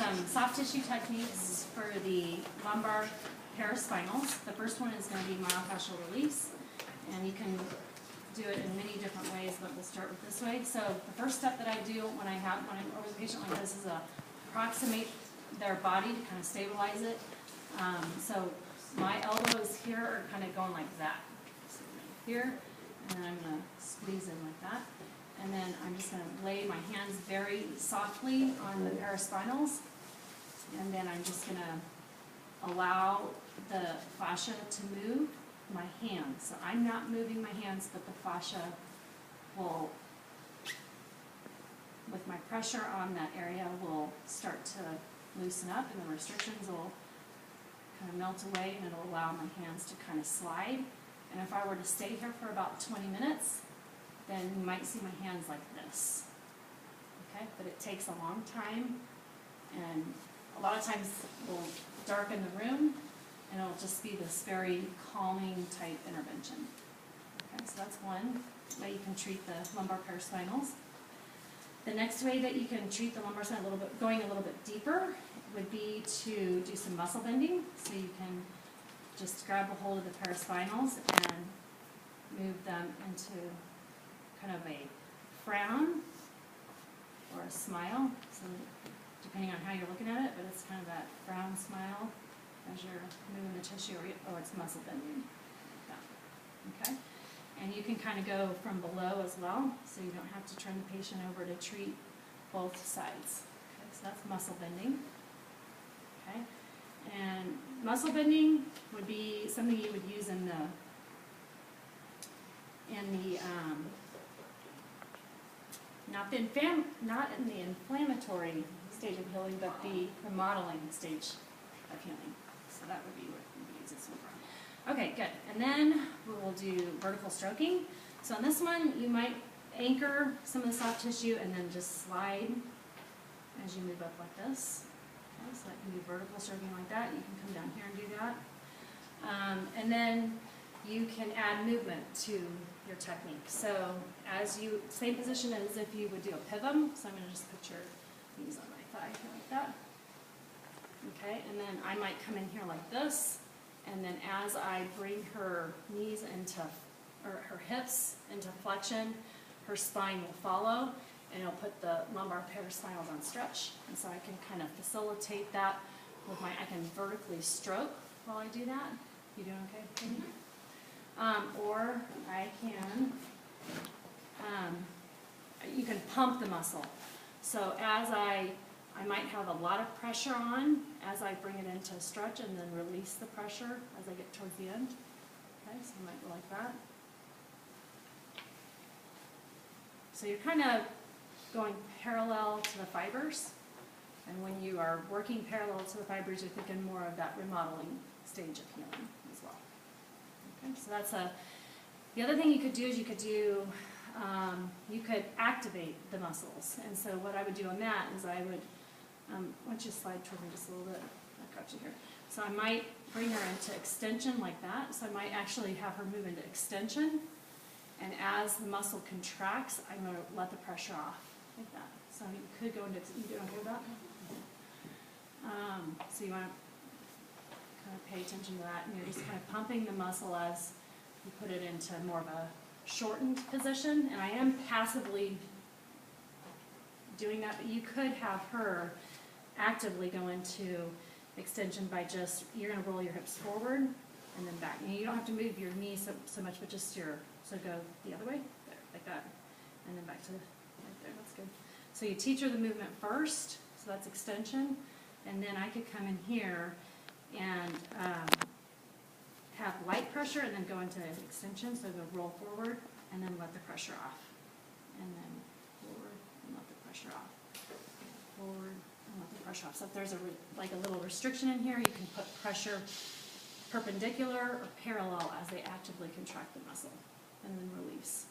some soft tissue techniques for the lumbar paraspinals. The first one is going to be myofascial release, and you can do it in many different ways, but we'll start with this way. So the first step that I do when I'm over the patient like this is approximate their body to kind of stabilize it. So my elbows here are kind of going like that. So here, and then I'm going to squeeze in like that. And then I'm just going to lay my hands very softly on the paraspinals. And then I'm just going to allow the fascia to move my hands. So I'm not moving my hands, but the fascia will, with my pressure on that area, will start to loosen up, and the restrictions will kind of melt away, and it'll allow my hands to kind of slide. And if I were to stay here for about 20 minutes, then you might see my hands like this. Okay, but it takes a long time, and a lot of times we'll darken the room, and it'll just be this very calming type intervention. Okay, so that's one way you can treat the lumbar paraspinals. The next way that you can treat the lumbar spine going a little bit deeper would be to do some muscle bending. So you can just grab a hold of the paraspinals and move them into kind of a frown or a smile. So depending on how you're looking at it, but it's kind of that frown smile as you're moving the tissue, or it's muscle bending. Like that. Okay? And you can kind of go from below as well, so you don't have to turn the patient over to treat both sides. Okay, so that's muscle bending. Okay? And muscle bending would be something you would use in the not in the inflammatory stage of healing, but the remodeling stage of healing. So that would be what we use this one for. Okay, good. And then we will do vertical stroking. So on this one, you might anchor some of the soft tissue and then just slide as you move up like this. Okay, so that can be vertical stroking like that. You can come down here and do that. And then you can add movement to your technique. So same position as if you would do a pivot. So I'm going to just put your knees on my thigh here like that. Okay, and then I might come in here like this, and then as I bring her knees or her hips into flexion, her spine will follow, and it'll put the lumbar paraspinals on stretch. And so I can kind of facilitate that with I can vertically stroke while I do that. You doing okay? Mm-hmm. Or I can, you can pump the muscle. So as I might have a lot of pressure on as I bring it into stretch, and then release the pressure as I get towards the end. Okay, so I might go like that. So you're kind of going parallel to the fibers, and when you are working parallel to the fibers, you're thinking more of that remodeling stage of healing as well. Okay, so that's the other thing you could do is you could activate the muscles. And so what I would do on that is I would, why don't you slide toward me just a little bit? I've got you here. So I might bring her into extension like that. So I might actually have her move into extension. And as the muscle contracts, I'm going to let the pressure off like that. So you could go into, you doing okay with that? So you want to kind of pay attention to that. And you're just kind of pumping the muscle as you put it into more of a shortened position. And I am passively doing that, but you could have her actively go into extension by you're going to roll your hips forward and then back. And you don't have to move your knees so much, but just so go the other way, there, like that, and then back to right there. That's good. So you teach her the movement first, so that's extension, and then I could come in here and have light pressure and then go into extension, so go roll forward and then let the pressure off, and then forward and let the pressure off, forward and let the pressure off. So if there's like a little restriction in here, you can put pressure perpendicular or parallel as they actively contract the muscle, and then release.